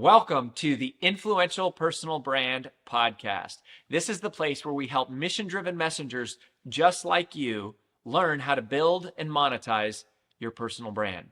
Welcome to the Influential Personal Brand Podcast. This is the place where we help mission-driven messengers just like you learn how to build and monetize your personal brand.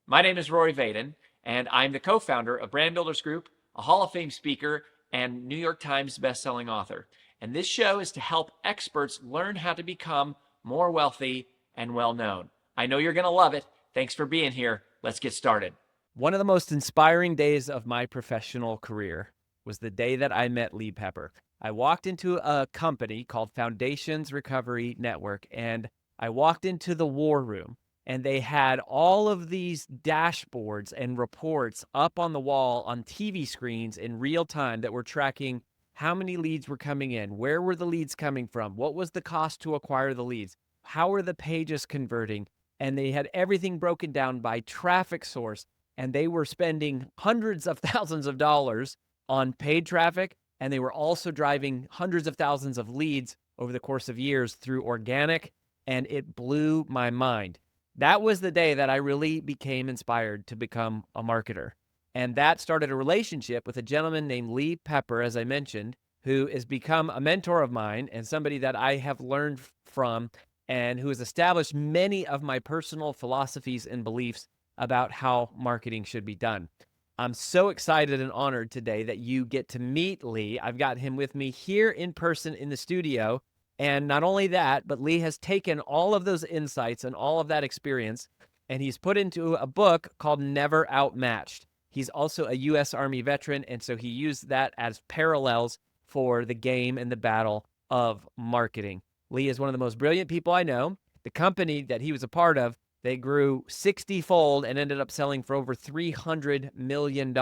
My name is Rory Vaden, and I'm the co-founder of Brand Builders Group, a Hall of Fame speaker, and New York Times best-selling author. And this show is to help experts learn how to become more wealthy and well-known. I know you're going to love it. Thanks for being here. Let's get started. One of the most inspiring days of my professional career was the day that I met Lee Pepper. I walked into a company called Foundations Recovery Network, and I walked into the war room, and they had all of these dashboards and reports up on the wall on TV screens in real time that were tracking how many leads were coming in, where were the leads coming from, what was the cost to acquire the leads, how are the pages converting, and they had everything broken down by traffic source. And they were spending hundreds of thousands of dollars on paid traffic, and they were also driving hundreds of thousands of leads over the course of years through organic, and it blew my mind. That was the day that I really became inspired to become a marketer. And that started a relationship with a gentleman named Lee Pepper, as I mentioned, who has become a mentor of mine and somebody that I have learned from and who has established many of my personal philosophies and beliefs about how marketing should be done. I'm so excited and honored today that you get to meet Lee. I've got him with me here in person in the studio. And not only that, but Lee has taken all of those insights and all of that experience, and he's put into a book called Never Outmatched. He's also a U.S. Army veteran, and so he used that as parallels for the game and the battle of marketing. Lee is one of the most brilliant people I know. The company that he was a part of, they grew 60-fold and ended up selling for over $300 million.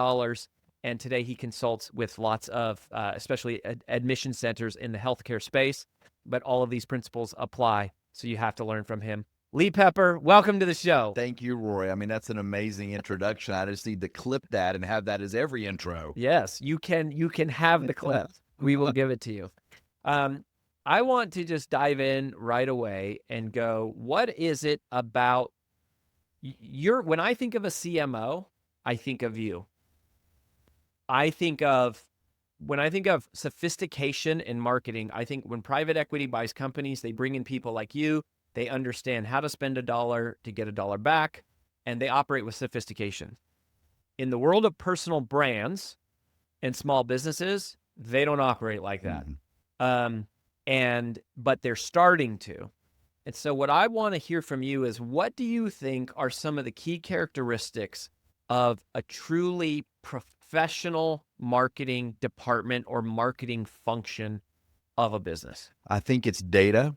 And today he consults with lots of, especially admission centers in the healthcare space. But all of these principles apply, so you have to learn from him. Lee Pepper, welcome to the show. Thank you, Roy. I mean, that's an amazing introduction. I just need to clip that and have that as every intro. Yes, you can have the clip. We will give it to you. I want to just dive in right away and go, what is it about when I think of a CMO, I think of you. When I think of sophistication in marketing, I think when private equity buys companies, they bring in people like you, they understand how to spend $1 to get $1 back, and they operate with sophistication. In the world of personal brands and small businesses, they don't operate like that. But they're starting to. And so what I want to hear from you is, what do you think are some of the key characteristics of a truly professional marketing department or marketing function of a business? I think it's data,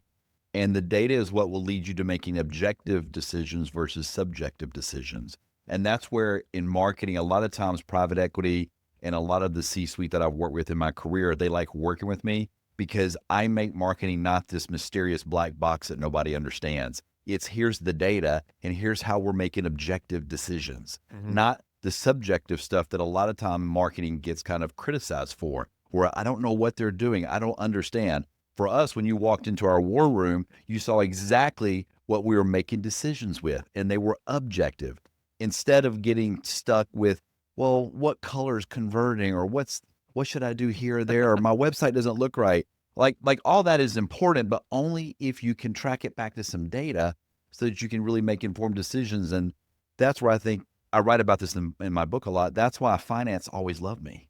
and the data is what will lead you to making objective decisions versus subjective decisions. And that's where in marketing, a lot of times private equity and a lot of the C-suite that I've worked with in my career, they like working with me because I make marketing not this mysterious black box that nobody understands. It's here's the data and here's how we're making objective decisions, not the subjective stuff that a lot of time marketing gets kind of criticized for, where I don't know what they're doing. I don't understand. For us, when you walked into our war room, you saw exactly what we were making decisions with, and they were objective. Instead of getting stuck with, well, what color is converting, or what should I do here or there, or my website doesn't look right. Like all that is important, but only if you can track it back to some data so that you can really make informed decisions. And that's where I think I write about this in my book a lot. That's why finance always loved me,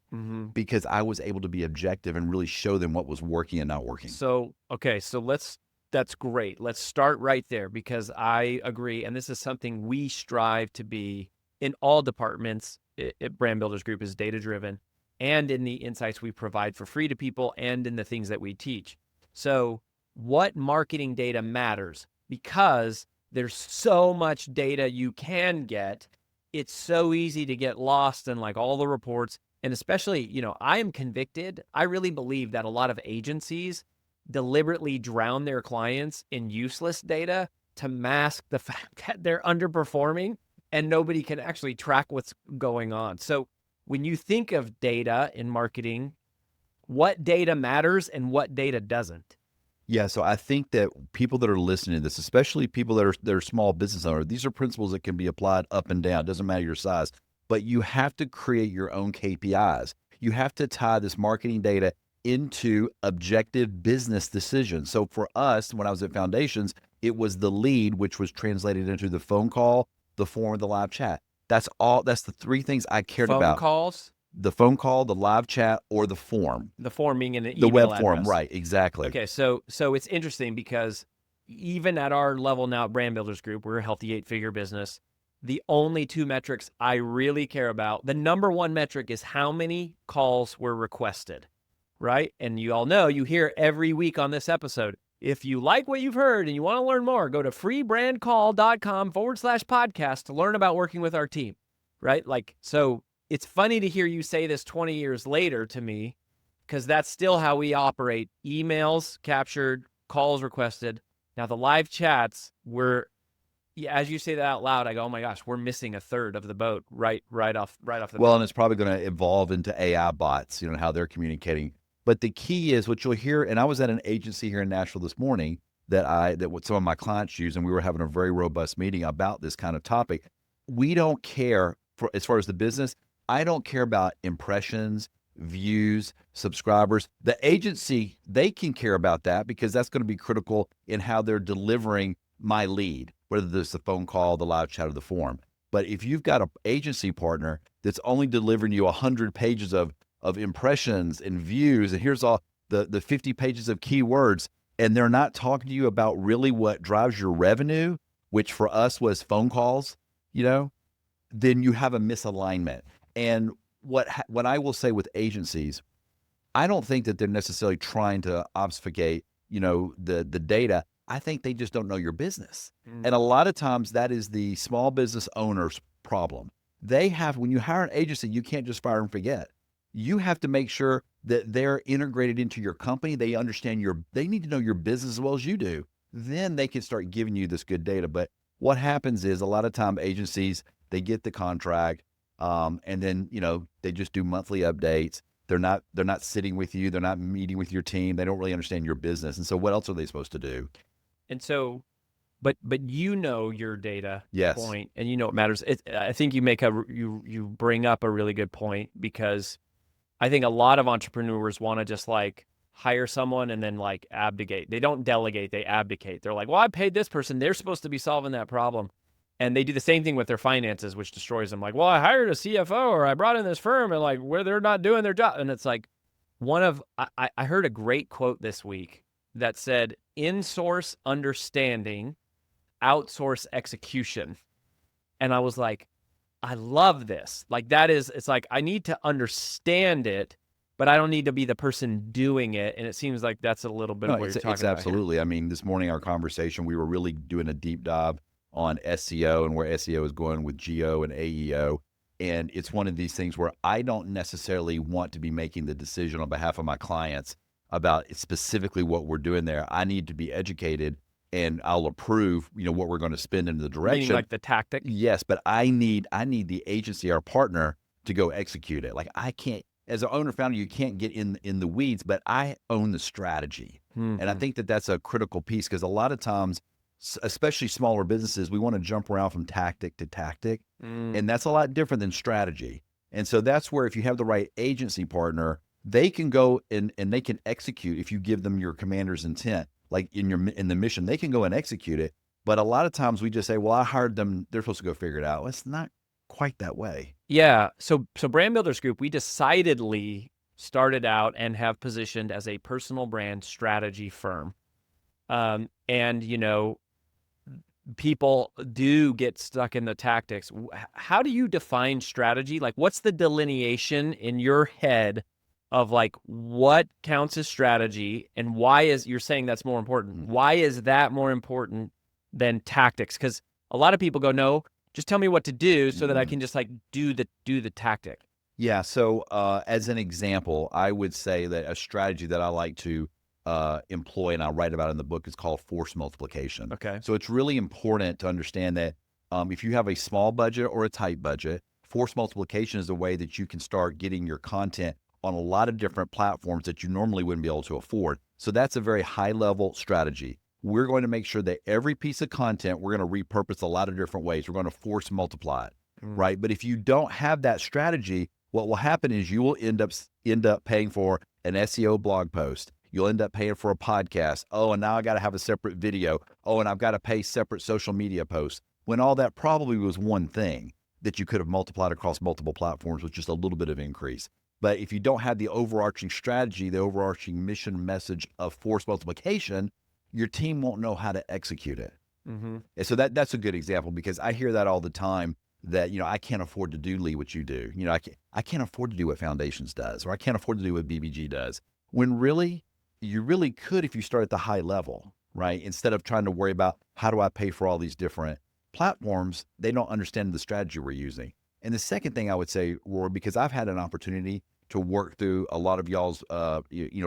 because I was able to be objective and really show them what was working and not working. So that's great. Let's start right there, because I agree. And this is something we strive to be in all departments at Brand Builders Group, is data-driven, and in the insights we provide for free to people and in the things that we teach. So what marketing data matters? Because there's so much data you can get. It's so easy to get lost in like all the reports. And especially, I am convicted. I really believe that a lot of agencies deliberately drown their clients in useless data to mask the fact that they're underperforming and nobody can actually track what's going on. So when you think of data in marketing, what data matters and what data doesn't? Yeah, so I think that people that are listening to this, especially people that are small business owners, these are principles that can be applied up and down. It doesn't matter your size. but you have to create your own KPIs. You have to tie this marketing data into objective business decisions. So for us, when I was at Foundations, it was the lead, which was translated into the phone call, the form, the live chat. That's all. That's the three things I cared Phone about. calls, The phone call, the live chat, or the form. the form being an The email web address. form, right, exactly. Okay, so it's interesting because even at our level now at Brand Builders Group, we're a healthy 8-figure business. The only two metrics I really care about, the number one metric is how many calls were requested, right? And you all know, you hear every week on this episode, if you like what you've heard and you want to learn more, go to freebrandcall.com/podcast to learn about working with our team, right? Like, so it's funny to hear you say this 20 years later to me, because that's still how we operate. Emails captured, calls requested. Now the live chats, as you say that out loud, I go, oh my gosh, we're missing a third of the boat right off the Well, bat. and it's probably going to evolve into AI bots, how they're communicating. But the key is what you'll hear, and I was at an agency here in Nashville this morning that what some of my clients use, and we were having a very robust meeting about this kind of topic. We don't care as far as the business. I don't care about impressions, views, subscribers. The agency, they can care about that because that's going to be critical in how they're delivering my lead, whether it's the phone call, the live chat, or the form. But if you've got an agency partner that's only delivering you 100 pages of impressions and views, and here's all the 50 pages of keywords, and they're not talking to you about really what drives your revenue, which for us was phone calls, then you have a misalignment. And what I will say with agencies, I don't think that they're necessarily trying to obfuscate, the data. I think they just don't know your business. And a lot of times that is the small business owner's problem. When you hire an agency, you can't just fire and forget. You have to make sure that they're integrated into your company. They understand they need to know your business as well as you do. Then they can start giving you this good data. But what happens is a lot of time agencies, they get the contract, and then, they just do monthly updates. They're not sitting with you. They're not meeting with your team. They don't really understand your business. And so what else are they supposed to do? And so, but your data Yes. point, and what matters. I think you bring up a really good point, because I think a lot of entrepreneurs want to just like hire someone and then like abdicate. They don't delegate, they abdicate. They're like, well, I paid this person. They're supposed to be solving that problem. And they do the same thing with their finances, which destroys them. Like, well, I hired a CFO, or I brought in this firm, and like where they're not doing their job. And it's like I heard a great quote this week that said, insource understanding, outsource execution. And I was like, I love this. Like it's like, I need to understand it, but I don't need to be the person doing it. And it seems like that's a little bit of what you're talking it's about. Absolutely. Here. I mean, this morning, our conversation, we were really doing a deep dive on SEO and where SEO is going with GEO and AEO. And it's one of these things where I don't necessarily want to be making the decision on behalf of my clients about specifically what we're doing there. I need to be educated, and I'll approve, what we're going to spend in the direction. Meaning like the tactic? Yes, but I need the agency, our partner, to go execute it. Like I can't, as an owner founder, you can't get in the weeds, but I own the strategy. Mm-hmm. And I think that that's a critical piece, because a lot of times, especially smaller businesses, we want to jump around from tactic to tactic. And that's a lot different than strategy. And so that's where, if you have the right agency partner, they can go and they can execute. If you give them your commander's intent, like in the mission, they can go and execute it. But a lot of times we just say, well, I hired them, they're supposed to go figure it out. Well, it's not quite that way. Yeah. So Brand Builders Group, we decidedly started out and have positioned as a personal brand strategy firm. And people do get stuck in the tactics. How do you define strategy? Like, what's the delineation in your head of like what counts as strategy, and why you're saying that's more important? Why is that more important than tactics? Because a lot of people go, no, just tell me what to do so that I can just like do the tactic. Yeah. So as an example, I would say that a strategy that I like to employ, and I write about in the book, is called force multiplication. Okay. So it's really important to understand that if you have a small budget or a tight budget, force multiplication is a way that you can start getting your content on a lot of different platforms that you normally wouldn't be able to afford. So that's a very high level strategy. We're going to make sure that every piece of content, we're going to repurpose a lot of different ways. We're going to force multiply it. right? But if you don't have that strategy, what will happen is you will end up paying for an SEO blog post. You'll end up paying for a podcast. Oh, and now I got to have a separate video. Oh, and I've got to pay separate social media posts. When all that probably was one thing that you could have multiplied across multiple platforms with just a little bit of increase. But if you don't have the overarching strategy, the overarching mission message of force multiplication, your team won't know how to execute it. And so that's a good example, because I hear that all the time, that, I can't afford to do, Lee, what you do. I can't afford to do what Foundations does, or I can't afford to do what BBG does. When really, you really could if you start at the high level, right? Instead of trying to worry about how do I pay for all these different platforms, they don't understand the strategy we're using. And the second thing I would say, Rory, because I've had an opportunity to work through a lot of y'all's,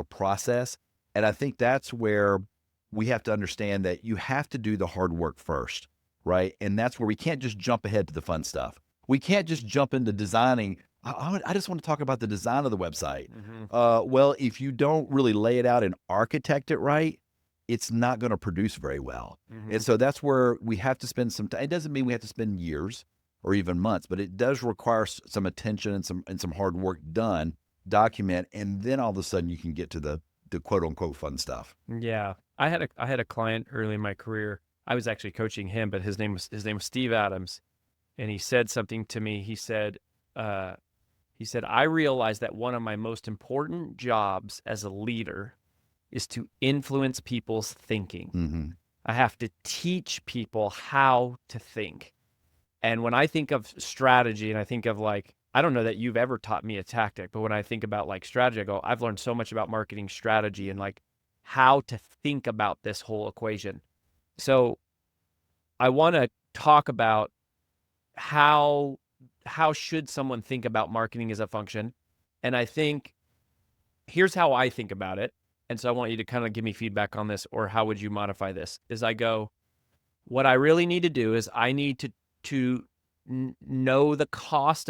process, and I think that's where we have to understand that you have to do the hard work first, right? And that's where we can't just jump ahead to the fun stuff. We can't just jump into designing. I just want to talk about the design of the website. Well, if you don't really lay it out and architect it right, it's not going to produce very well. And so that's where we have to spend some time. It doesn't mean we have to spend years or even months, but it does require some attention and some hard work done, document, and then all of a sudden you can get to the quote unquote fun stuff. Yeah. I had a client early in my career. I was actually coaching him, but his name was Steve Adams. And he said something to me. He said, I realized that one of my most important jobs as a leader is to influence people's thinking. I have to teach people how to think. And when I think of strategy, and I think of I don't know that you've ever taught me a tactic, but when I think about strategy, I go, I've learned so much about marketing strategy and how to think about this whole equation. So I want to talk about how should someone think about marketing as a function. And I think here's how I think about it. And so I want you to kind of give me feedback on this, or how would you modify this? Is I go, what I really need to do is I need to know the cost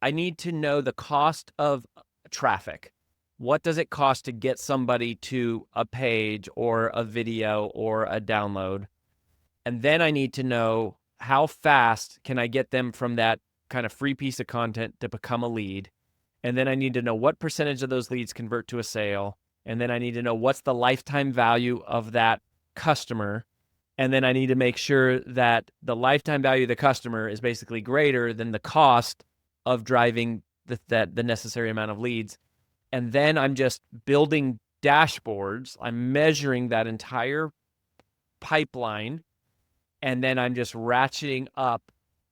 I need to know the cost of traffic. What does it cost to get somebody to a page or a video or a download? And then I need to know how fast can I get them from that kind of free piece of content to become a lead. And then I need to know what percentage of those leads convert to a sale. And then I need to know what's the lifetime value of that customer. And then I need to make sure that the lifetime value of the customer is basically greater than the cost of driving the necessary amount of leads. And then I'm just building dashboards. I'm measuring that entire pipeline. And then I'm just ratcheting up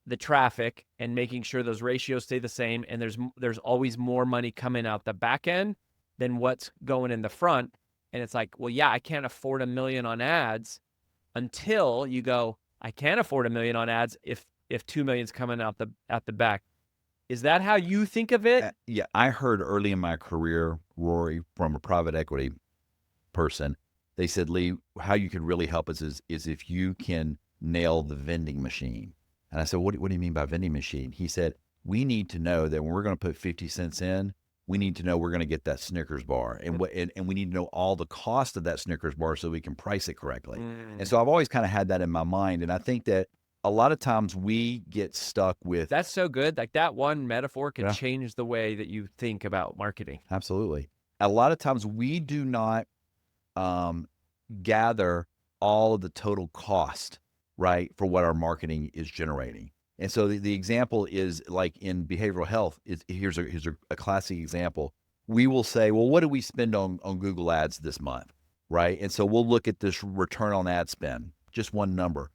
the traffic and making sure those ratios stay the same. And there's always more money coming out the back end than what's going in the front. And it's like, well, yeah, I can't afford $1 million on ads, until you go, I can't afford $1 million on ads if $2 million's coming out the back. Is that how you think of it? Yeah, I heard early in my career, Rory, from a private equity person, they said, Lee, how you could really help us is if you can nail the vending machine. And I said, what do you mean by vending machine? He said, we need to know that when we're going to put 50 cents in, we need to know we're going to get that Snickers bar, and we need to know all the cost of that Snickers bar so we can price it correctly. And so I've always kind of had that in my mind. And I think that a lot of times we get stuck with. That's so good. That one metaphor can change the way that you think about marketing. Absolutely. A lot of times we do not gather all of the total cost, right, for what our marketing is generating. And so the example is like in behavioral health. Here's a classic example. We will say, well, what do we spend on Google Ads this month, right? And so we'll look at this return on ad spend, just one number,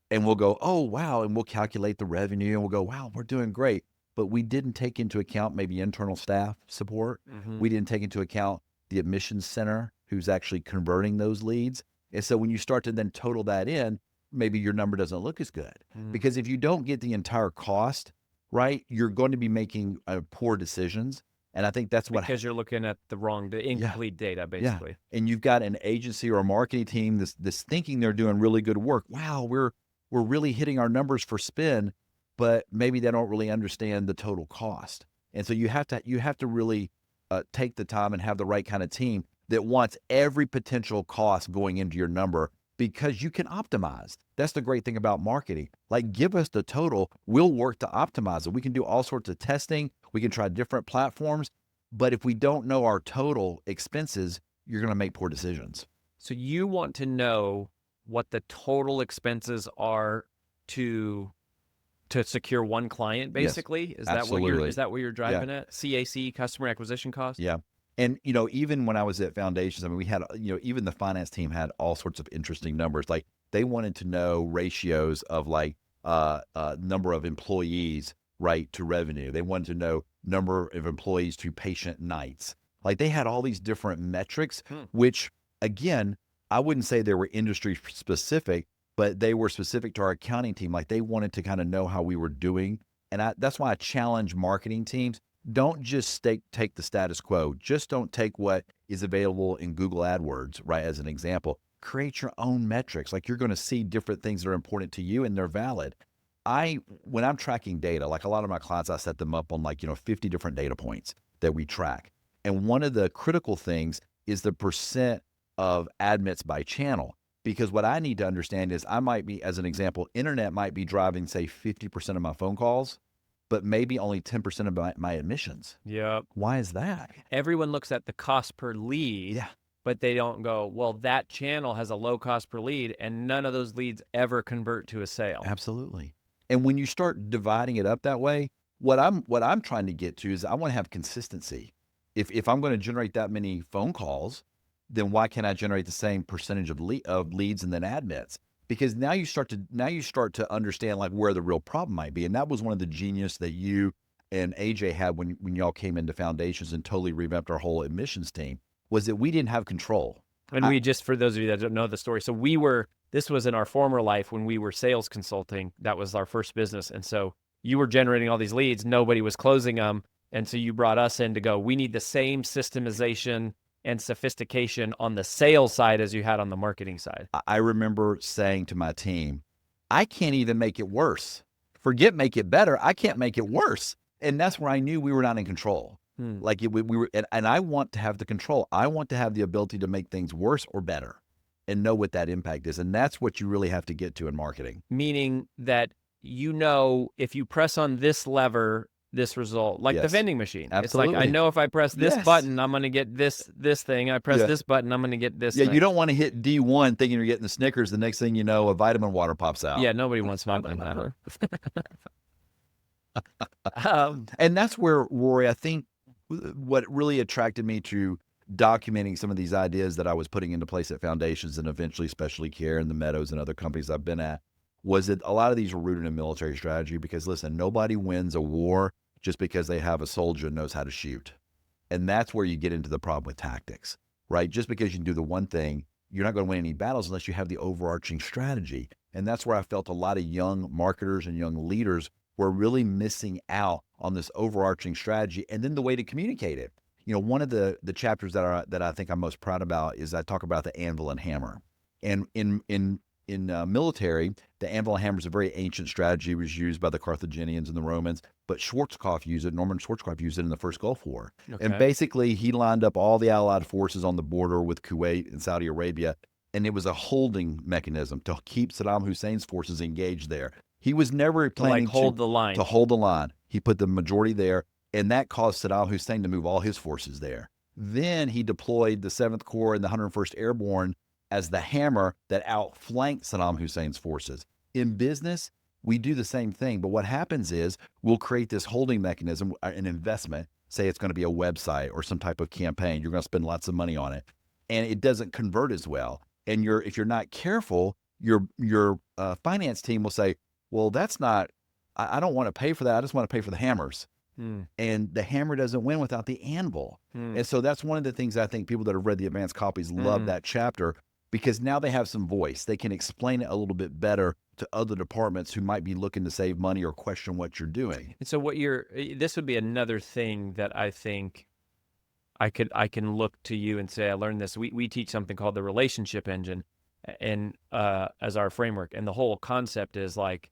and we'll go, oh, wow, and we'll calculate the revenue, and we'll go, wow, we're doing great. But we didn't take into account maybe internal staff support. We didn't take into account the admissions center who's actually converting those leads. And so when you start to then total that in, maybe your number doesn't look as good. Because if you don't get the entire cost right, you're going to be making poor decisions. And I think that's because you're looking at the incomplete data, basically. Yeah. And you've got an agency or a marketing team that's thinking they're doing really good work. Wow, we're really hitting our numbers for spend, but maybe they don't really understand the total cost. And so you have to really take the time and have the right kind of team that wants every potential cost going into your number because you can optimize. That's the great thing about marketing. Like, give us the total, we'll work to optimize it. We can do all sorts of testing, we can try different platforms, but if we don't know our total expenses, you're going to make poor decisions. So you want to know what the total expenses are to secure one client, basically? Yes, Is that absolutely. what you're driving at? CAC, customer acquisition cost? Yeah. And, even when I was at Foundations, I mean, we had, even the finance team had all sorts of interesting numbers. Like, they wanted to know ratios of like number of employees, right, to revenue. They wanted to know number of employees to patient nights. Like, they had all these different metrics, which, again, I wouldn't say they were industry specific, but they were specific to our accounting team. Like, they wanted to kind of know how we were doing. And that's why I challenge marketing teams. Don't just take the status quo. Just don't take what is available in Google AdWords, right, as an example. Create your own metrics. Like, you're going to see different things that are important to you, and they're valid. When I'm tracking data, like a lot of my clients, I set them up on 50 different data points that we track. And one of the critical things is the percent of admits by channel. Because what I need to understand is I might be, as an example, internet might be driving, say, 50% of my phone calls, but maybe only 10% of my admissions. Yep. Why is that? Everyone looks at the cost per lead, but they don't go, well, that channel has a low cost per lead, and none of those leads ever convert to a sale. Absolutely. And when you start dividing it up that way, what I'm trying to get to is I want to have consistency. If I'm going to generate that many phone calls, then why can't I generate the same percentage of leads and then admits? Because now you start to understand like where the real problem might be. And that was one of the genius that you and AJ had when y'all came into Foundations and totally revamped our whole admissions team, was that we didn't have control. And we just, for those of you that don't know the story, so this was in our former life when we were sales consulting. That was our first business. And so you were generating all these leads. Nobody was closing them. And so you brought us in to go, we need the same systemization and sophistication on the sales side as you had on the marketing side. I remember saying to my team, I can't even make it worse. Forget make it better. I can't make it worse. And that's where I knew we were not in control. Like we were, and I want to have the control. I want to have the ability to make things worse or better and know what that impact is. And that's what you really have to get to in marketing. Meaning that, if you press on this lever, this result, like the vending machine. Absolutely. It's like, I know if I press this button, I'm going to get this thing. I press this button, I'm going to get this thing. You don't want to hit D1 thinking you're getting the Snickers. The next thing you know, a vitamin water pops out. Yeah, nobody wants vitamin water. And that's where, Rory, I think what really attracted me to documenting some of these ideas that I was putting into place at Foundations and eventually Specialty Care and the Meadows and other companies I've been at, was that a lot of these were rooted in military strategy. Because listen, nobody wins a war just because they have a soldier who knows how to shoot. And that's where you get into the problem with tactics, right? Just because you can do the one thing, you're not going to win any battles unless you have the overarching strategy. And that's where I felt a lot of young marketers and young leaders were really missing out on this overarching strategy and then the way to communicate it. One of the chapters that I think I'm most proud about is I talk about the anvil and hammer. And in military, the anvil and hammer is a very ancient strategy. It was used by the Carthaginians and the Romans, but Norman Schwarzkopf used it in the first Gulf War. Okay. And basically, he lined up all the Allied forces on the border with Kuwait and Saudi Arabia, and it was a holding mechanism to keep Saddam Hussein's forces engaged there. He was never planning to hold the line. To hold the line. He put the majority there, and that caused Saddam Hussein to move all his forces there. Then he deployed the 7th Corps and the 101st Airborne as the hammer that outflanked Saddam Hussein's forces. In business, we do the same thing, but what happens is we'll create this holding mechanism, an investment, say it's going to be a website or some type of campaign. You're going to spend lots of money on it, and it doesn't convert as well. And if you're not careful, your finance team will say, well, that's not, I don't want to pay for that. I just want to pay for the hammers. And the hammer doesn't win without the anvil. And so that's one of the things I think people that have read the advanced copies love that chapter, because now they have some voice. They can explain it a little bit better to other departments who might be looking to save money or question what you're doing. And so this would be another thing that I think I can look to you and say, I learned this. We teach something called the relationship engine and as our framework. And the whole concept is like,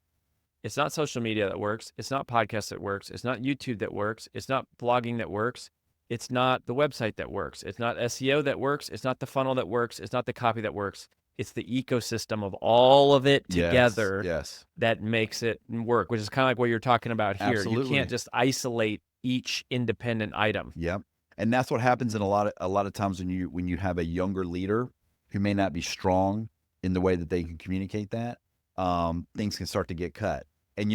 it's not social media that works. It's not podcasts that works. It's not YouTube that works. It's not blogging that works. It's not the website that works. It's not SEO that works. It's not the funnel that works. It's not the copy that works. it's the ecosystem of all of it together Yes. that makes it work, which is kind of like what you're talking about here. You Absolutely. can't just isolate each independent item. Yep. And that's what happens in a lot of times when you have a younger leader who may not be strong in the way that they can communicate that, things can start to get cut. And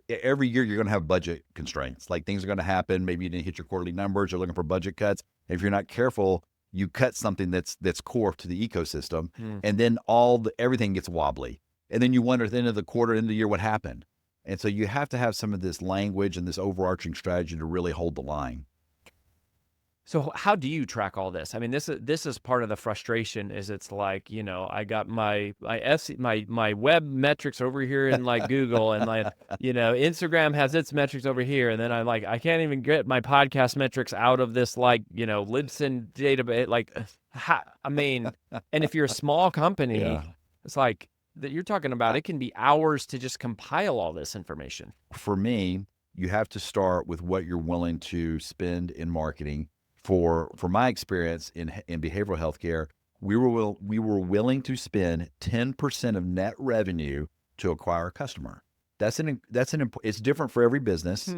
every year you're going to have budget constraints. Like things are going to happen. Maybe you didn't hit your quarterly numbers. You're looking for budget cuts. If you're not careful, you cut something that's core to the ecosystem, and then everything gets wobbly. And then you wonder at the end of the quarter, end of the year, what happened. And so you have to have some of this language and this overarching strategy to really hold the line. So how do you track all this? I mean, this is part of the frustration. Is it's like, I got my web metrics over here in like Google, and like Instagram has its metrics over here, and then I can't even get my podcast metrics out of this Libsyn database. And if you're a small company, Yeah. it's like that you're talking about. It can be hours to just compile all this information. For me, you have to start with what you're willing to spend in marketing. For my experience in behavioral healthcare, we were willing to spend 10% of net revenue to acquire a customer. It's different for every business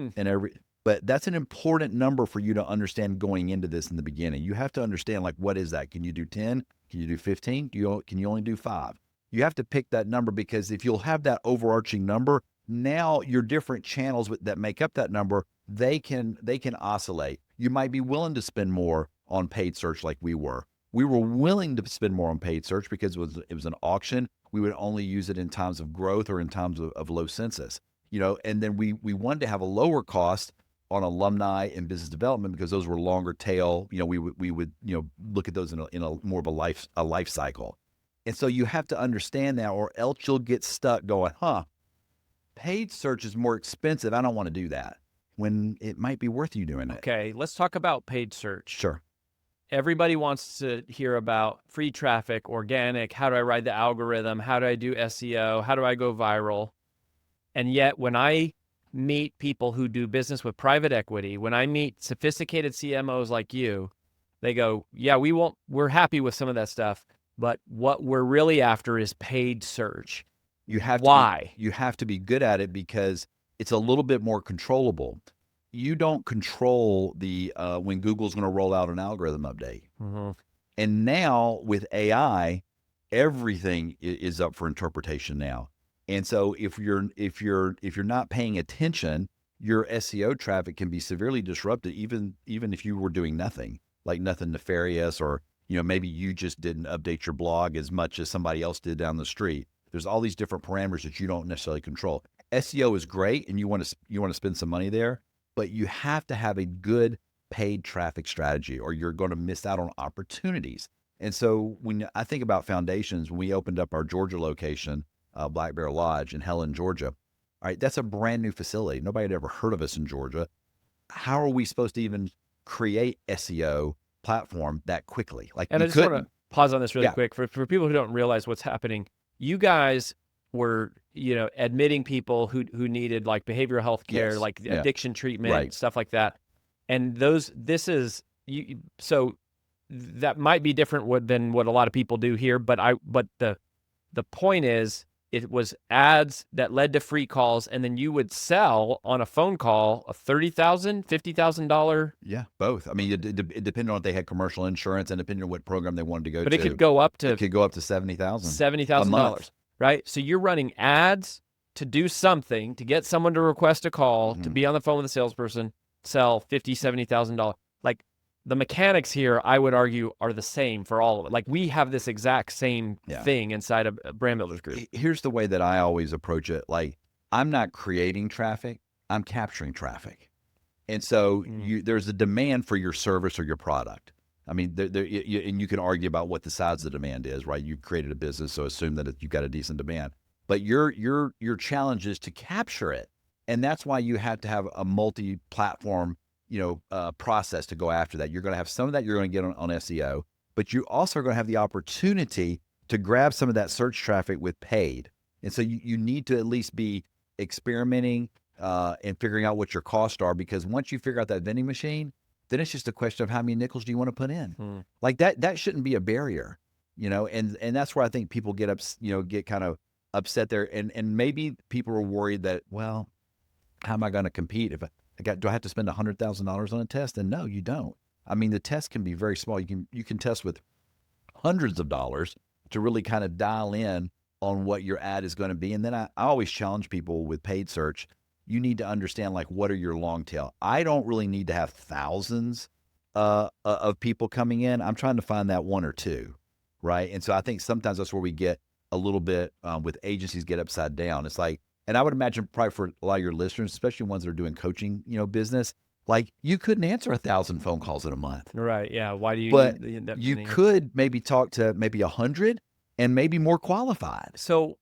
but that's an important number for you to understand going into this in the beginning. You have to understand what is that? Can you do 10? Can you do 15? Can you only do 5? You have to pick that number, because if you'll have that overarching number, now your different channels that make up that number, they can oscillate. You might be willing to spend more on paid search like we were. We were willing to spend more on paid search because it was an auction. We would only use it in times of growth or in times of low census. And then we wanted to have a lower cost on alumni and business development because those were longer tail. We would look at those in a more of a life cycle. And so you have to understand that, or else you'll get stuck going, paid search is more expensive. I don't want to do that, when it might be worth you doing it. Okay, let's talk about paid search. Sure. Everybody wants to hear about free traffic, organic. How do I ride the algorithm? How do I do SEO? How do I go viral? And yet, when I meet people who do business with private equity, when I meet sophisticated CMOs like you, they go, yeah, we're happy with some of that stuff, but what we're really after is paid search. Why? You have to be good at it because it's a little bit more controllable. You don't control when Google's going to roll out an algorithm update. Mm-hmm. And now with AI, everything is up for interpretation now. And so if you're not paying attention, your SEO traffic can be severely disrupted, even if you were doing nothing, like nothing nefarious, or maybe you just didn't update your blog as much as somebody else did down the street. There's all these different parameters that you don't necessarily control. SEO is great, and you want to spend some money there, but you have to have a good paid traffic strategy, or you're going to miss out on opportunities. And so when I think about foundations, when we opened up our Georgia location, Black Bear Lodge in Helen, Georgia, all right, that's a brand new facility. Nobody had ever heard of us in Georgia. How are we supposed to even create SEO platform that quickly? And I just want to pause on this really quick for people who don't realize what's happening. You guys were, admitting people who needed behavioral health care, addiction treatment, stuff like that. And so that might be different than what a lot of people do here. But the point is, it was ads that led to free calls, and then you would sell on a phone call a $30,000, $50,000. Yeah, both. I mean, it depended on if they had commercial insurance and depending on what program they wanted to go to. But it could go up to $70,000. $70,000, right? So you're running ads to do something, to get someone to request a call, to be on the phone with a salesperson, sell $50,000, $70,000. The mechanics here, I would argue, are the same for all of it. We have this exact same thing inside of Brand Builders Group. Here's the way that I always approach it. I'm not creating traffic, I'm capturing traffic. And so there's a demand for your service or your product. I mean, and you can argue about what the size of the demand is, right? You've created a business, so assume that you've got a decent demand. But your challenge is to capture it. And that's why you have to have a multi-platform process to go after that. You're going to have some of that you're going to get on SEO, but you also are going to have the opportunity to grab some of that search traffic with paid. And so you need to at least be experimenting and figuring out what your costs are, because once you figure out that vending machine, then it's just a question of how many nickels do you want to put in. That shouldn't be a barrier. and that's where I think people get kind of upset there. And maybe people are worried that, well, how am I going to compete if do I have to spend $100,000 on a test? And no, you don't. I mean, the test can be very small. You can test with hundreds of dollars to really kind of dial in on what your ad is going to be. And then I always challenge people with paid search. You need to understand, like, what are your long tail? I don't really need to have thousands of people coming in. I'm trying to find that one or two, right? And so I think sometimes that's where we get a little bit with agencies get upside down. It's like, and I would imagine probably for a lot of your listeners, especially ones that are doing coaching, business, like you couldn't answer 1,000 phone calls in a month. Right. Yeah. Why do you But need the you could maybe talk to maybe 100 and maybe more qualified. So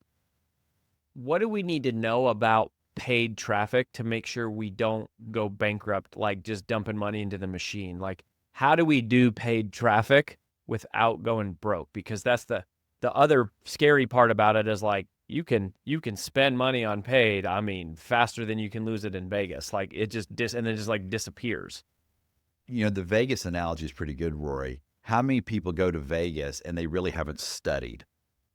what do we need to know about paid traffic to make sure we don't go bankrupt, like just dumping money into the machine? Like, how do we do paid traffic without going broke? Because that's the other scary part about it is, like, you can spend money on paid, I mean, faster than you can lose it in Vegas. Like, it just and then it just like disappears. The Vegas analogy is pretty good, Rory. How many people go to Vegas and they really haven't studied,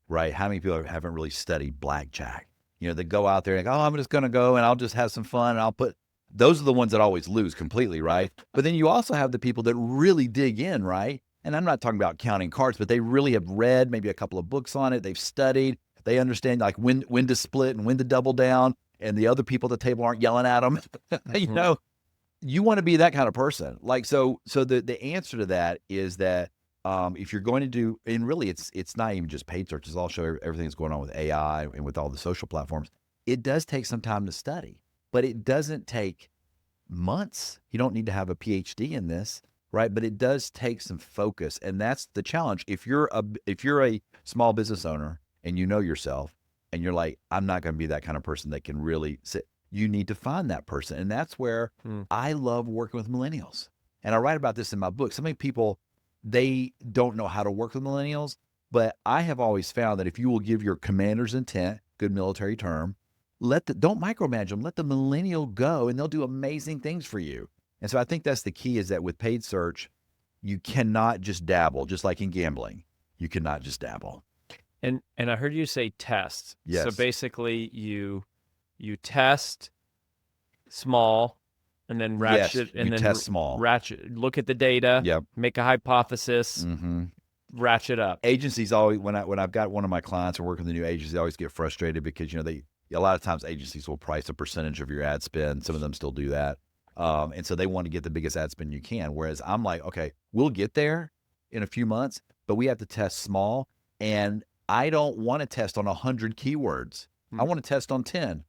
right? How many people haven't really studied blackjack? They go out there and go, oh, I'm just going to go and I'll just have some fun. And those are the ones that always lose completely, right? But then you also have the people that really dig in, right? And I'm not talking about counting cards, but they really have read maybe a couple of books on it. They've studied. They understand, like, when to split and when to double down, and the other people at the table aren't yelling at them. You want to be that kind of person. Like, so the answer to that is that if you're going to do, and really it's not even just paid search, it's also everything that's going on with AI and with all the social platforms. It does take some time to study, but it doesn't take months. You don't need to have a PhD in this, right? But it does take some focus, and that's the challenge. If you're a small business owner and you know yourself, and you're like, I'm not going to be that kind of person that can really sit. You need to find that person. And that's where I love working with millennials. And I write about this in my book. So many people, they don't know how to work with millennials, but I have always found that if you will give your commander's intent, good military term, don't micromanage them, let the millennial go, and they'll do amazing things for you. And so I think that's the key, is that with paid search, you cannot just dabble, just like in gambling. You cannot just dabble. And I heard you say test. Yes. So basically you test small and then ratchet, and then test small. Ratchet, look at the data, Yep. Make a hypothesis, ratchet up. Agencies always, when I've got one of my clients or working with a new agency, they always get frustrated because, a lot of times agencies will price a percentage of your ad spend. Some of them still do that. And so they want to get the biggest ad spend you can. Whereas I'm like, okay, we'll get there in a few months, but we have to test small. And I don't want to test on 100 keywords. I want to test on 10.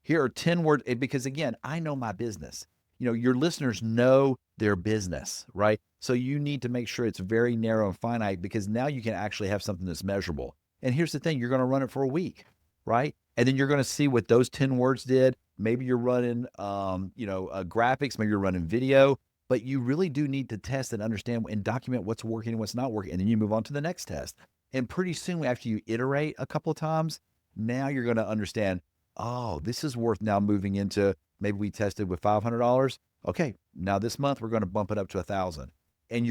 Here are 10 words, because again, I know my business. Your listeners know their business, right? So you need to make sure it's very narrow and finite, because now you can actually have something that's measurable. And here's the thing, you're going to run it for a week, right? And then you're going to see what those 10 words did. Maybe you're running, graphics, maybe you're running video, but you really do need to test and understand and document what's working and what's not working. And then you move on to the next test. And pretty soon, after you iterate a couple of times, now you're going to understand, oh, this is worth now moving into, maybe we tested with $500. Okay, now this month we're going to bump it up to $1,000. And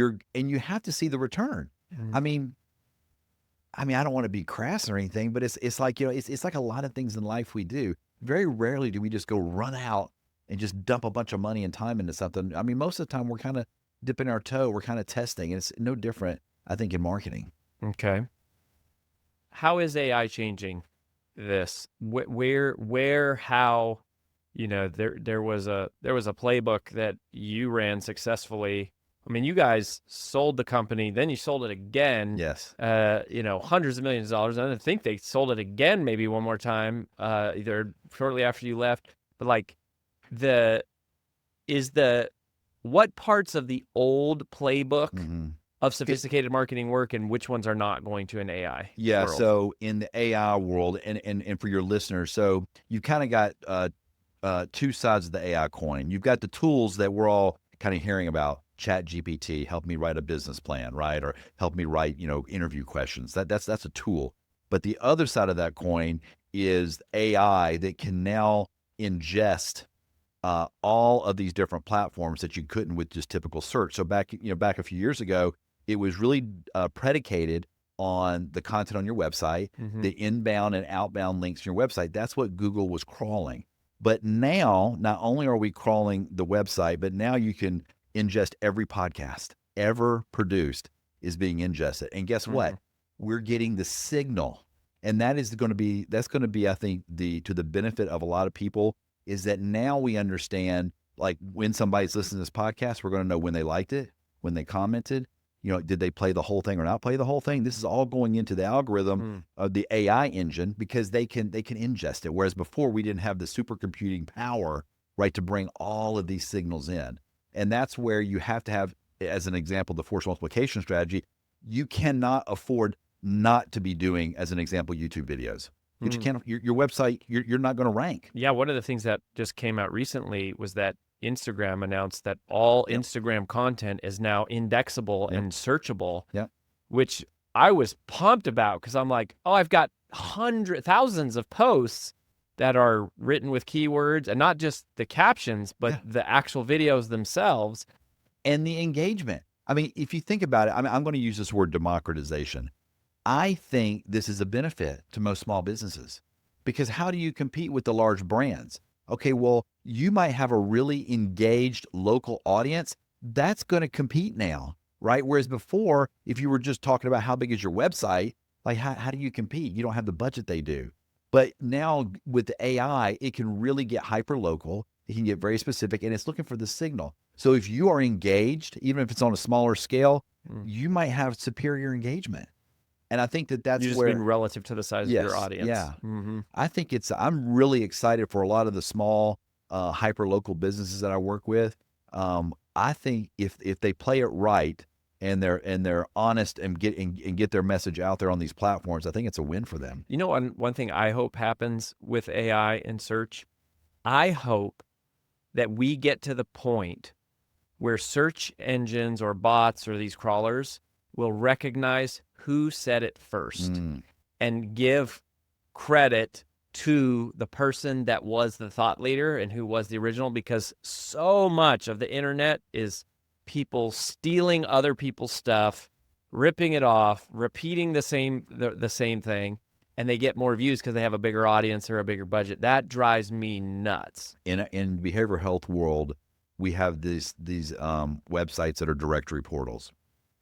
you have to see the return. I mean, I don't want to be crass or anything, but it's like, it's like a lot of things in life we do. Very rarely do we just go run out and just dump a bunch of money and time into something. I mean, most of the time we're kind of dipping our toe, we're kind of testing, and it's no different, I think, in marketing. Okay. How is AI changing this? Where, how, there was a playbook that you ran successfly. I mean, you guys sold the company, then you sold it again. Yes. Hundreds of millions of dollars. And I think they sold it again, maybe one more time, either shortly after you left. But like, what parts of the old playbook of sophisticated marketing work, and which ones are not going to an AI Yeah. world? So in the AI world, and for your listeners, so you've kind of got two sides of the AI coin. You've got the tools that we're all kind of hearing about. ChatGPT, help me write a business plan, right? Or help me write, interview questions. That's a tool. But the other side of that coin is AI that can now ingest all of these different platforms that you couldn't with just typical search. So back a few years ago, it was really predicated on the content on your website, the inbound and outbound links to your website. That's what Google was crawling. But now, not only are we crawling the website, but now you can ingest every podcast ever produced is being ingested. And guess what? We're getting the signal. And that's going to be, I think, to the benefit of a lot of people, is that now we understand, like, when somebody's listening to this podcast, we're going to know when they liked it, when they commented, did they play the whole thing or not play the whole thing? This is all going into the algorithm of the AI engine, because they can ingest it. Whereas before, we didn't have the supercomputing power, right, to bring all of these signals in. And that's where you have to have, as an example, the force multiplication strategy. You cannot afford not to be doing, as an example, YouTube videos. You just can't, your website, you're not going to rank. Yeah, one of the things that just came out recently was that Instagram announced that all Instagram content is now indexable and searchable, which I was pumped about, because I'm like, oh, I've got thousands of posts that are written with keywords, and not just the captions, but the actual videos themselves. And the engagement. I mean, if you think about it, I'm going to use this word democratization. I think this is a benefit to most small businesses, because how do you compete with the large brands? Okay, well, you might have a really engaged local audience that's going to compete now, right? Whereas before, if you were just talking about how big is your website, like how do you compete? You don't have the budget they do. But now with the AI, it can really get hyper local. It can get very specific, and it's looking for the signal. So if you are engaged, even if it's on a smaller scale, you might have superior engagement. And I think that's you just where, mean relative to the size of your audience. Yeah. I think I'm really excited for a lot of the small, hyper local businesses that I work with. I think if they play it right, and they're honest and get their message out there on these platforms, I think it's a win for them. You know, one thing I hope happens with AI and search, I hope that we get to the point where search engines or bots or these crawlers will recognize who said it first and give credit to the person that was the thought leader and who was the original, because so much of the internet is people stealing other people's stuff, ripping it off, repeating the same thing, and they get more views because they have a bigger audience or a bigger budget. That drives me nuts. In behavioral health world, we have these websites that are directory portals.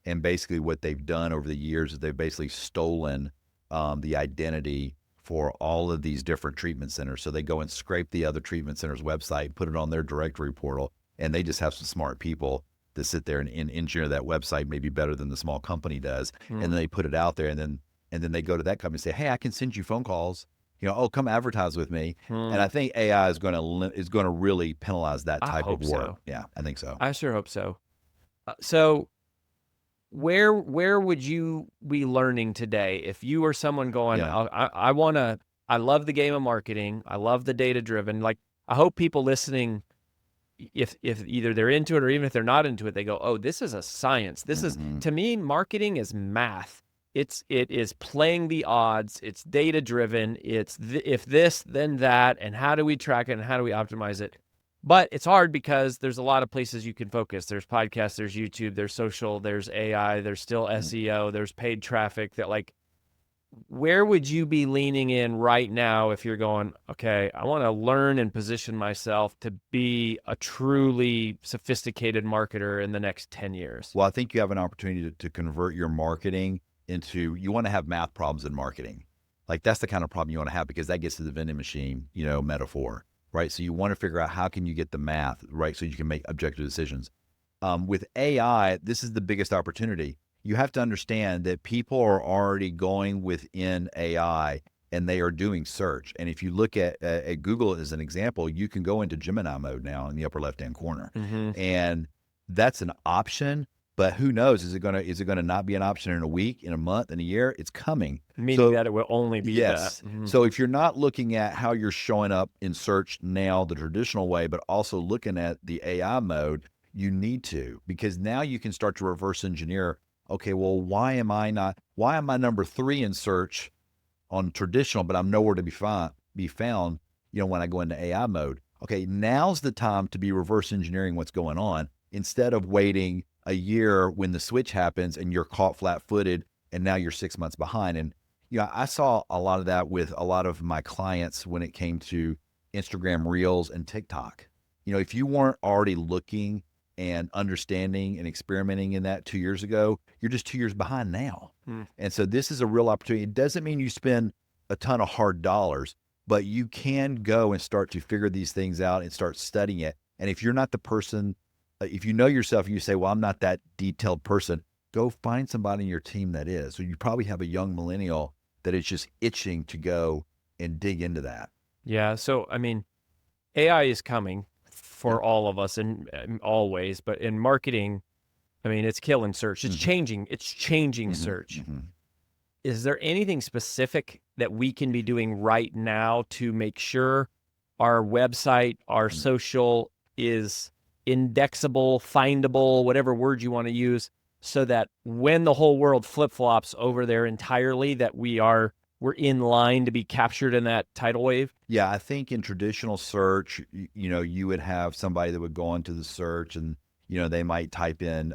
And basically what they've done over the years is they've basically stolen the identity for all of these different treatment centers. So they go and scrape the other treatment center's website, put it on their directory portal, and they just have some smart people to sit there and engineer that website maybe better than the small company does. And then they put it out there, and then they go to that company and say, hey, I can send you phone calls. Oh, come advertise with me. And I think AI is going to really penalize that type of work. So. Yeah, I think so. I sure hope so. So where would you be learning today if you were someone going, I love the game of marketing. I love the data driven. Like, I hope people listening, if either they're into it or even if they're not into it, they go, oh, this is a science. This is, to me, marketing is math. It is playing the odds. It's data driven. It's if this, then that, and how do we track it and how do we optimize it? But it's hard because there's a lot of places you can focus. There's podcasts, there's YouTube, there's social, there's AI, there's still SEO, there's paid traffic. That, like, where would you be leaning in right now if you're going, okay, I want to learn and position myself to be a truly sophisticated marketer in the next 10 years? Well, I think you have an opportunity to convert your marketing into, you want to have math problems in marketing. Like, that's the kind of problem you want to have, because that gets to the vending machine, metaphor. Right. So you want to figure out how can you get the math right so you can make objective decisions. With AI, this is the biggest opportunity. You have to understand that people are already going within AI and they are doing search. And if you look at Google as an example, you can go into Gemini mode now in the upper left-hand corner. And that's an option. But who knows? Is it gonna not be an option in a week, in a month, in a year? It's coming. Meaning that it will only be that. So if you're not looking at how you're showing up in search now the traditional way, but also looking at the AI mode, you need to, because now you can start to reverse engineer. Okay, well, why am I number 3 in search on traditional, but I'm nowhere to be found, when I go into AI mode? Okay, now's the time to be reverse engineering what's going on, instead of waiting a year when the switch happens and you're caught flat-footed and now you're 6 months behind. And I saw a lot of that with a lot of my clients when it came to Instagram Reels and TikTok. If you weren't already looking and understanding and experimenting in that 2 years ago, you're just 2 years behind now. And so this is a real opportunity. It doesn't mean you spend a ton of hard dollars, but you can go and start to figure these things out and start studying it. And if you're not the person, if you know yourself and you say, well, I'm not that detailed person, go find somebody in your team that is. So you probably have a young millennial that is just itching to go and dig into that. Yeah. So, I mean, AI is coming for all of us in all ways, but in marketing, I mean, it's killing search. It's changing search. Is there anything specific that we can be doing right now to make sure our website, our social is indexable, findable, whatever word you want to use, so that when the whole world flip-flops over there entirely, that we're in line to be captured in that tidal wave? Yeah, I think in traditional search, you would have somebody that would go into the search and, they might type in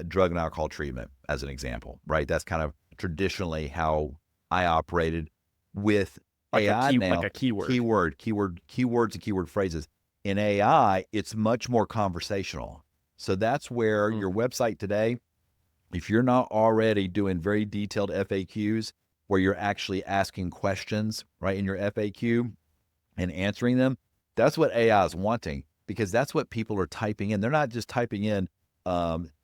drug and alcohol treatment as an example, right? That's kind of traditionally how I operated with Like AI now. like a keyword. Keywords and keyword phrases. In AI, it's much more conversational. So that's where your website today, if you're not already doing very detailed FAQs, where you're actually asking questions, right, in your FAQ and answering them, that's what AI is wanting, because that's what people are typing in. They're not just typing in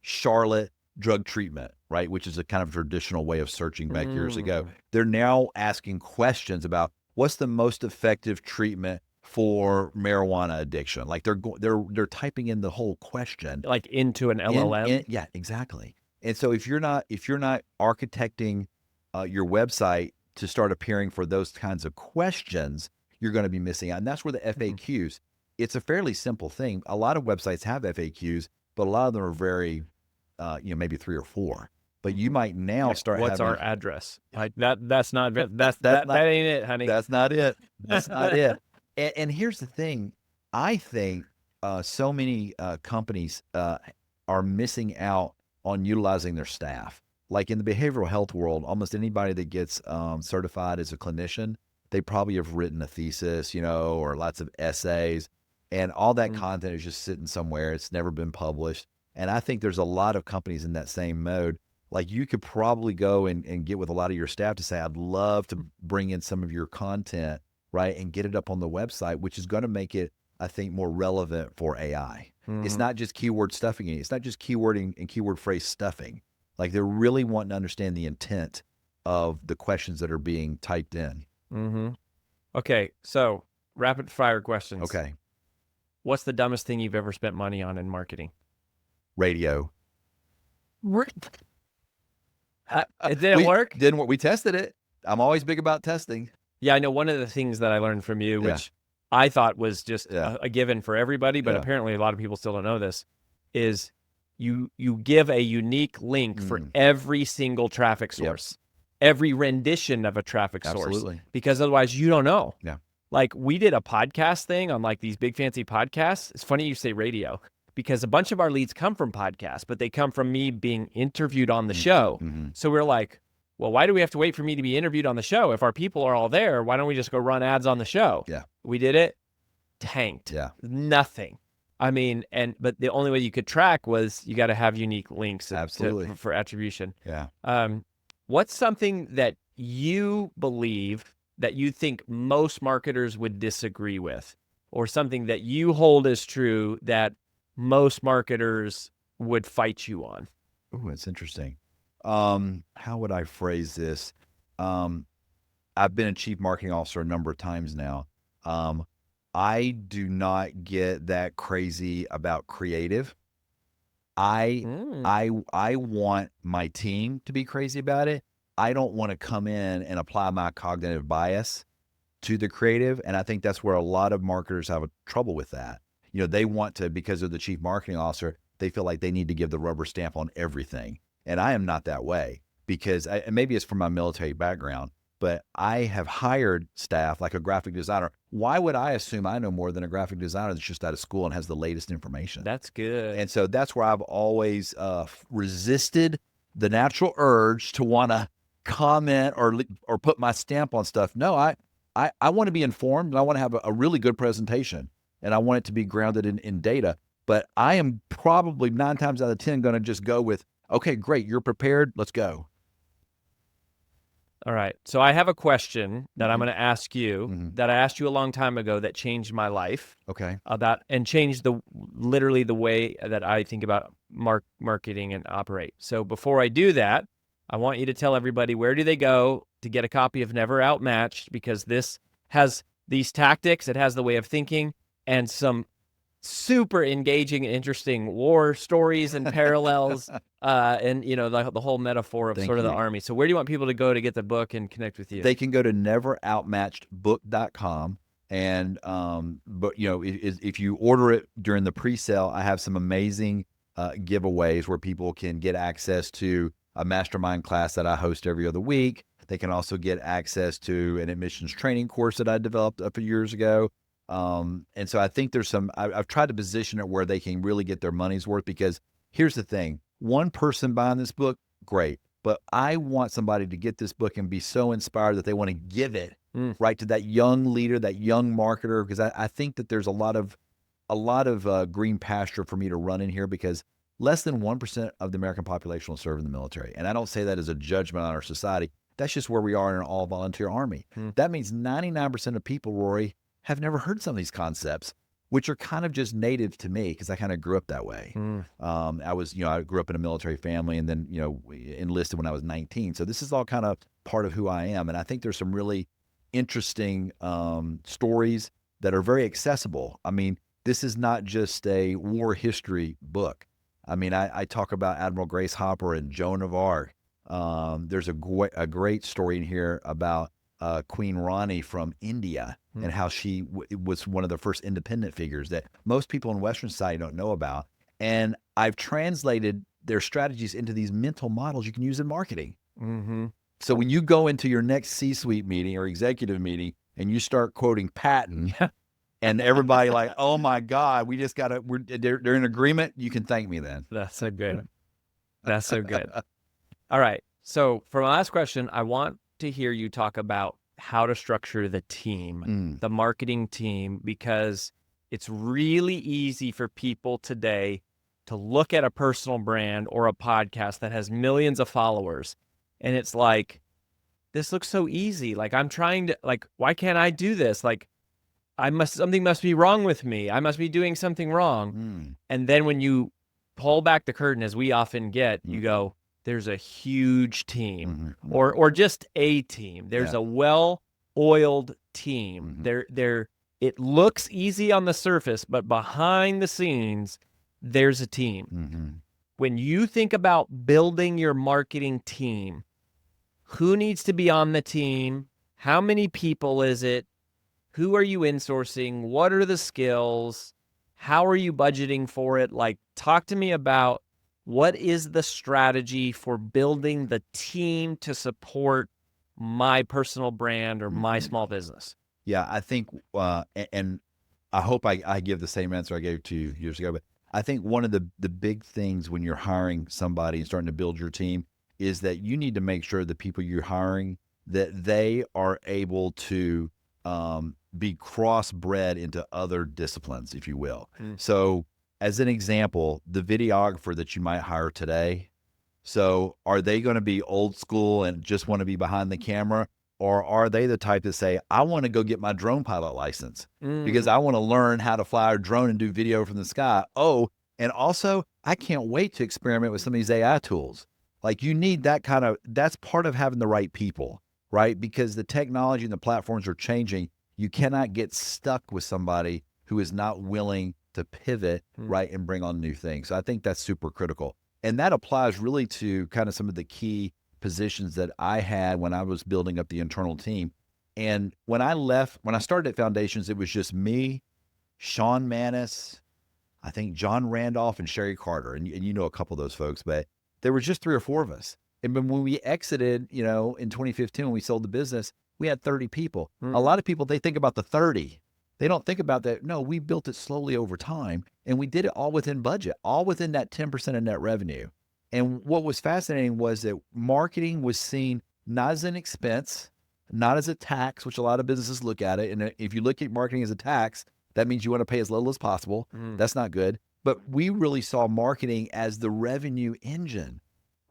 Charlotte drug treatment, right, which is a kind of traditional way of searching back years ago. They're now asking questions about what's the most effective treatment for marijuana addiction. Like they're typing in the whole question, like into an LLM. Yeah, exactly. And so if you're not architecting your website to start appearing for those kinds of questions, you're going to be missing out. And that's where the FAQs, it's a fairly simple thing. A lot of websites have FAQs, but a lot of them are very, maybe 3 or 4. But you might now start What's having, our address? Like that ain't it, honey. That's not it. That's not it. And here's the thing. I think so many companies are missing out on utilizing their staff. Like in the behavioral health world, almost anybody that gets certified as a clinician, they probably have written a thesis, or lots of essays, and all that content is just sitting somewhere. It's never been published. And I think there's a lot of companies in that same mode. Like you could probably go and get with a lot of your staff to say, I'd love to bring in some of your content, right, and get it up on the website, which is going to make it, I think, more relevant for AI. It's not just keyword stuffing. It's not just keywording and keyword phrase stuffing. Like they're really wanting to understand the intent of the questions that are being typed in. Okay, so rapid fire questions. Okay. What's the dumbest thing you've ever spent money on in marketing? Radio. It didn't work? Didn't work. We tested it. I'm always big about testing. Yeah, I know one of the things that I learned from you, which I thought was just a given for everybody, but apparently a lot of people still don't know this, is you give a unique link for every single traffic source, every rendition of a traffic source. Absolutely. Because otherwise you don't know. Yeah. Like we did a podcast thing on like these big fancy podcasts. It's funny you say radio, because a bunch of our leads come from podcasts, but they come from me being interviewed on the show. So we're like, well, why do we have to wait for me to be interviewed on the show? If our people are all there, why don't we just go run ads on the show? Yeah. We did it, tanked. Yeah. Nothing. I mean, but the only way you could track was you got to have unique links for attribution. Yeah. What's something that you believe that you think most marketers would disagree with, or something that you hold as true that most marketers would fight you on? Ooh, that's interesting. How would I phrase this? I've been a chief marketing officer a number of times now. I do not get that crazy about creative. I want my team to be crazy about it. I don't want to come in and apply my cognitive bias to the creative. And I think that's where a lot of marketers have trouble with that. They want to, because of the chief marketing officer, they feel like they need to give the rubber stamp on everything. And I am not that way, because and maybe it's from my military background, but I have hired staff like a graphic designer. Why would I assume I know more than a graphic designer that's just out of school and has the latest information? That's good. And so that's where I've always resisted the natural urge to want to comment or put my stamp on stuff. No, I want to be informed, and I want to have a really good presentation, and I want it to be grounded in data. But I am probably 9 times out of 10 going to just go with, okay, great, you're prepared, let's go. All right. So I have a question that I'm going to ask you Mhm. that I asked you a long time ago that changed my life Okay. about and changed literally the way that I think about marketing and operate. So before I do that, I want you to tell everybody, where do they go to get a copy of Never Outmatched, because this has these tactics, it has the way of thinking, and some super engaging and interesting war stories and parallels, and the whole metaphor of Thank sort of the you. army. So where do you want people to go to get the book and connect with you? They can go to neveroutmatchedbook.com. And, but if you order it during the pre-sale, I have some amazing giveaways where people can get access to a mastermind class that I host every other week. They can also get access to an admissions training course that I developed a few years ago. And so I think there's I've tried to position it where they can really get their money's worth, because here's the thing. One person buying this book, great. But I want somebody to get this book and be so inspired that they want to give it right to that young leader, that young marketer, because I think that there's a lot of green pasture for me to run in here, because less than 1% of the American population will serve in the military. And I don't say that as a judgment on our society. That's just where we are in an all-volunteer army. That means 99% of people, Rory, have never heard some of these concepts, which are kind of just native to me because I kind of grew up that way. I grew up in a military family, and then, enlisted when I was 19. So this is all kind of part of who I am. And I think there's some really interesting stories that are very accessible. I mean, this is not just a war history book. I mean, I talk about Admiral Grace Hopper and Joan of Arc. There's a great story in here about Queen Rani from India and how she was one of the first independent figures that most people in Western society don't know about. And I've translated their strategies into these mental models you can use in marketing. So when you go into your next C-suite meeting or executive meeting and you start quoting Patton, and everybody like, oh my God, we just they're in agreement, you can thank me then. That's so good. That's so good. All right. So for my last question, I want to hear you talk about how to structure the team, the marketing team, because it's really easy for people today to look at a personal brand or a podcast that has millions of followers, and it's like, this looks so easy. Like, I'm trying to, like, why can't I do this? Like, something must be wrong with me. I must be doing something wrong. And then when you pull back the curtain, as we often get, you go, there's a huge team, or just a team. There's a well-oiled team. It looks easy on the surface, but behind the scenes, there's a team. When you think about building your marketing team, who needs to be on the team? How many people is it? Who are you insourcing? What are the skills? How are you budgeting for it? Like, talk to me about what is the strategy for building the team to support my personal brand or my small business? Yeah, I think, and I hope I give the same answer I gave to you years ago, but I think one of the big things when you're hiring somebody and starting to build your team is that you need to make sure the people you're hiring, that they are able to be cross-bred into other disciplines, if you will. So as an example, the videographer that you might hire today, so are they going to be old school and just want to be behind the camera? Or are they the type that say, I want to go get my drone pilot license because I want to learn how to fly a drone and do video from the sky? Oh, and also I can't wait to experiment with some of these AI tools. Like, you need that's part of having the right people, right? Because the technology and the platforms are changing. You cannot get stuck with somebody who is not willing to pivot, right, and bring on new things. So I think that's super critical. And that applies really to kind of some of the key positions that I had when I was building up the internal team. And when I started at Foundations, it was just me, Sean Manis, I think John Randolph, and Sherry Carter. And you know a couple of those folks, but there was just 3 or 4 of us. And when we exited, in 2015, when we sold the business, we had 30 people. A lot of people, they think about the 30. They don't think about that. No, we built it slowly over time, and we did it all within budget, all within that 10% of net revenue. And what was fascinating was that marketing was seen not as an expense, not as a tax, which a lot of businesses look at it. And if you look at marketing as a tax, that means you want to pay as little as possible. That's not good. But we really saw marketing as the revenue engine,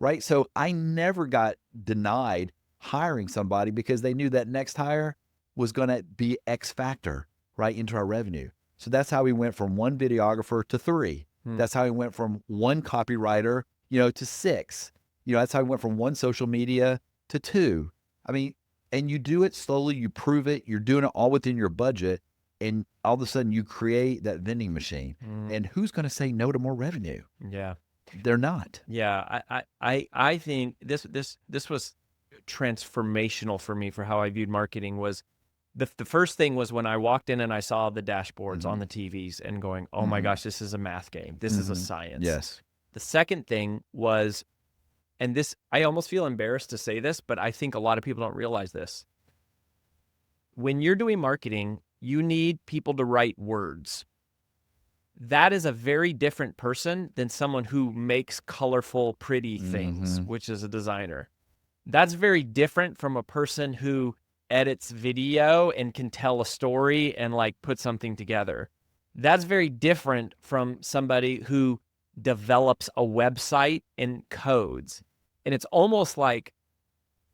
right? So I never got denied hiring somebody because they knew that next hire was going to be X factor, right, into our revenue. So that's how we went from 1 videographer to 3. That's how we went from 1 copywriter, to 6. That's how we went from 1 social media to 2. I mean, and you do it slowly, you prove it, you're doing it all within your budget, and all of a sudden you create that vending machine. And who's going to say no to more revenue? Yeah. They're not. Yeah. I think this was transformational for me for how I viewed marketing. Was the first thing was when I walked in and I saw the dashboards on the TVs and going, oh my gosh, this is a math game. This is a science. Yes. The second thing was, and this, I almost feel embarrassed to say this, but I think a lot of people don't realize this. When you're doing marketing, you need people to write words. That is a very different person than someone who makes colorful, pretty things, which is a designer. That's very different from a person who edits video and can tell a story and like put something together. That's very different from somebody who develops a website and codes. And it's almost like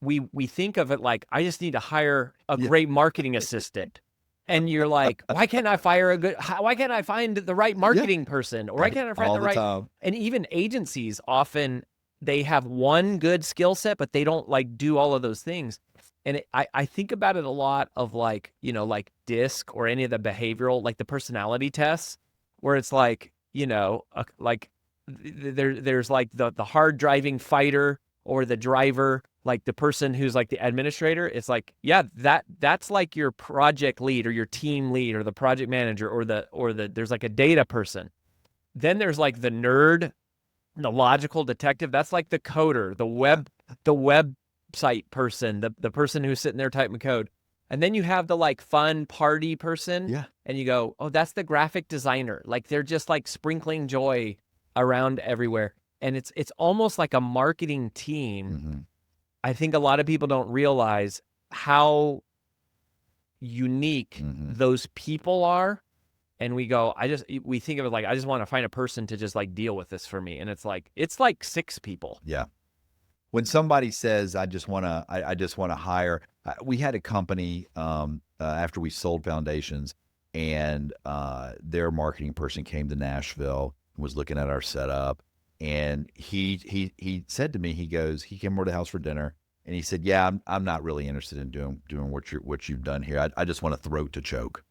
we think of it like, I just need to hire a great marketing assistant. And you're like, why can't I find the right marketing person? Or why can't I find the right time. And even agencies often, they have one good skill set, but they don't like do all of those things. And I think about it a lot of like, like DISC or any of the behavioral, like the personality tests, where it's like, like there's like the hard driving fighter or the driver, like the person who's like the administrator. It's like, yeah, that's like your project lead or your team lead or the project manager or the there's like a data person. Then there's like the nerd, the logical detective. That's like the coder, the website person, the person who's sitting there typing code. And then you have the like fun party person. Yeah. And you go, oh, that's the graphic designer. Like they're just like sprinkling joy around everywhere. And it's almost like a marketing team. I think a lot of people don't realize how unique those people are. And we go, we think of it like, I just want to find a person to just like deal with this for me. And it's like 6 people. Yeah. When somebody says, I just want to hire, we had a company after we sold Foundations, and their marketing person came to Nashville and was looking at our setup. And he said to me, he came over to the house for dinner, and he said, yeah, I'm not really interested in doing what you've done here. I just want a throat to choke.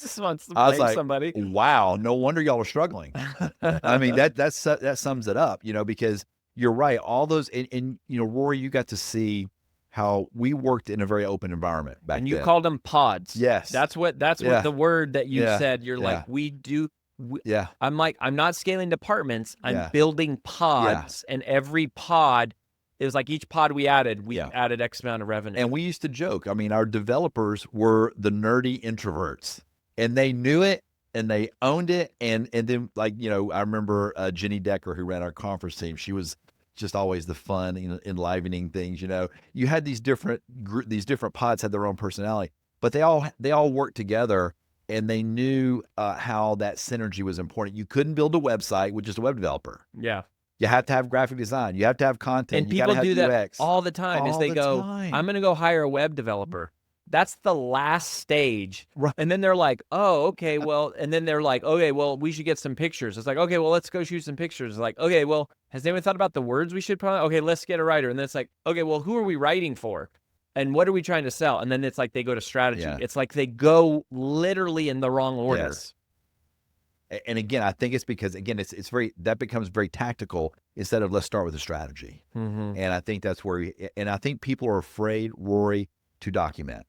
Just wants to I was blame like, somebody. wow, no wonder y'all are struggling. I mean, that sums it up, because you're right. All those, and Rory, you got to see how we worked in a very open environment back then. And you called them pods. Yes. That's what the word that you said. You're like, I'm like, I'm not scaling departments. I'm building pods. And every pod, it was like each pod we added added X amount of revenue. And we used to joke. I mean, our developers were the nerdy introverts, and they knew it and they owned it. And then I remember Jenny Decker, who ran our conference team. She was just always the fun, enlivening things. You had these different pods had their own personality, but they all worked together, and they knew how that synergy was important. You couldn't build a website with just a web developer. Yeah. You have to have graphic design. You have to have content. And people do that UX. all the time. I'm going to go hire a web developer. That's the last stage. Right. And then they're like, oh, okay, well, and then they're like, okay, well, we should get some pictures. It's like, okay, well, let's go shoot some pictures. It's like, okay, well, has anyone thought about the words we should put on? Okay, let's get a writer. And then it's like, okay, well, who are we writing for? And what are we trying to sell? And then it's like they go to strategy. Yeah. It's like they go literally in the wrong order. Yes. And again, I think it's because, again, that becomes very tactical instead of let's start with a strategy. And I think that's where, and I think people are afraid, Rory, to document.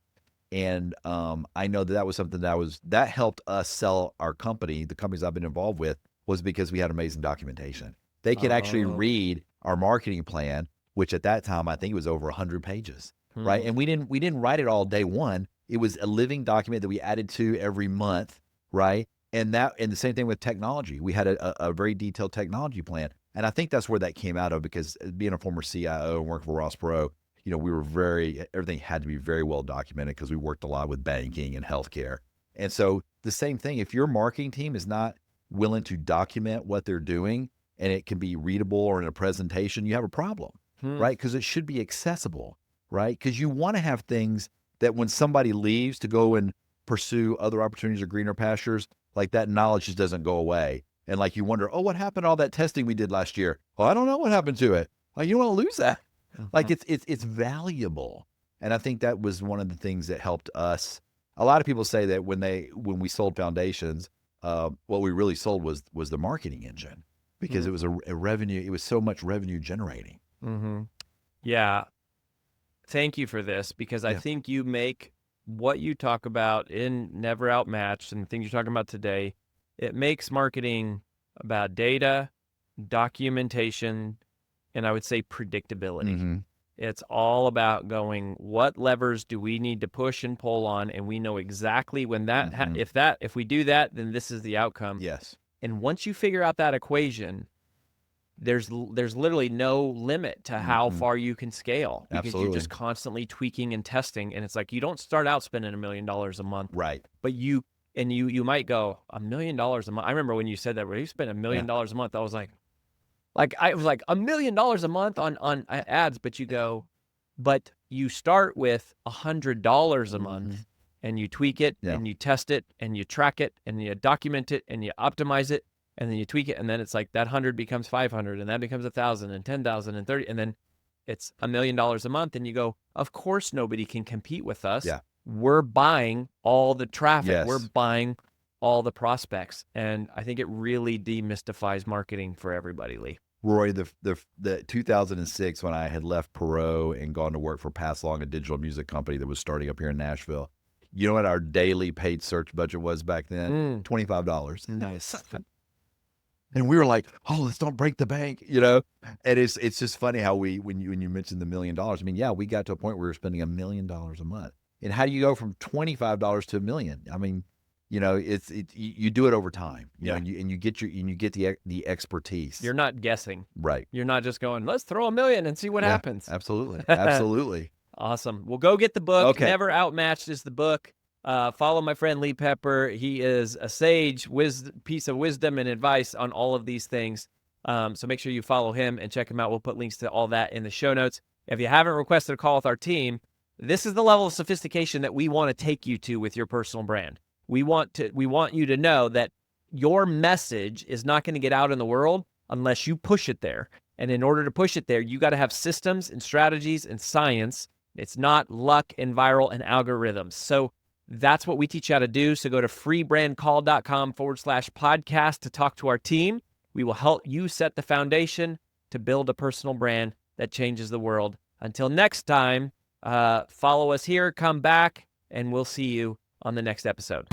And I know that was something that helped us sell our company. The companies I've been involved with was because we had amazing documentation. They could actually read our marketing plan, which at that time, I think it was over 100 pages, right? And we didn't write it all day one. It was a living document that we added to every month, right? And the same thing with technology. We had a very detailed technology plan. And I think that's where that came out of, because being a former CIO and working for Ross Perot, we were everything had to be very well documented because we worked a lot with banking and healthcare. And so the same thing, if your marketing team is not willing to document what they're doing and it can be readable or in a presentation, you have a problem, right? Because it should be accessible, right? Because you want to have things that when somebody leaves to go and pursue other opportunities or greener pastures, like that knowledge just doesn't go away. And like you wonder, oh, what happened to all that testing we did last year? Well, I don't know what happened to it. Like, you don't want to lose that. Like it's valuable. And I think that was one of the things that helped us. A lot of people say that when we sold Foundations, what we really sold was the marketing engine, because it was a revenue. It was so much revenue generating. Yeah. Thank you for this, because I think you make what you talk about in Never Outmatched and the things you're talking about today, it makes marketing about data, documentation, and I would say predictability. It's all about going, what levers do we need to push and pull on? And we know exactly when that, if we do that, then this is the outcome. Yes. And once you figure out that equation, there's literally no limit to how far you can scale, because you're just constantly tweaking and testing. And it's like, you don't start out spending $1 million a month, right? But you might go $1 million a month. I remember when you said that, where you spent $1 million a month, I was like I was like $1 million a month on ads, but you go, but you start with $100 a month and you tweak it and you test it and you track it and you document it and you optimize it. And then you tweak it, and then it's like that 100 becomes 500, and that becomes 1,000, and 10,000, and 30, and then it's $1 million a month. And you go, of course nobody can compete with us. Yeah. We're buying all the traffic. Yes. We're buying all the prospects. And I think it really demystifies marketing for everybody, Lee. Rory, the 2006, when I had left Perot and gone to work for Pass Long, a digital music company that was starting up here in Nashville, you know what our daily paid search budget was back then? $25. Nice. And we were like, oh, let's don't break the bank, And it's just funny how when you mentioned the $1 million, I mean, we got to a point where we were spending $1 million a month. And how do you go from $25 to $1 million? I mean, you do it over time, and you get the expertise. You're not guessing, right? You're not just going, let's throw $1 million and see what happens. Absolutely, absolutely. Awesome. Well, go get the book. Okay. Never Outmatched is the book. Follow my friend Lee Pepper. He is a sage, piece of wisdom and advice on all of these things. So make sure you follow him and check him out. We'll put links to all that in the show notes. If you haven't requested a call with our team, this is the level of sophistication that we want to take you to with your personal brand. We want you to know that your message is not going to get out in the world unless you push it there. And in order to push it there, you got to have systems and strategies and science. It's not luck and viral and algorithms. So that's what we teach you how to do. So go to freebrandcall.com/podcast to talk to our team. We will help you set the foundation to build a personal brand that changes the world. Until next time, follow us here, come back, and we'll see you on the next episode.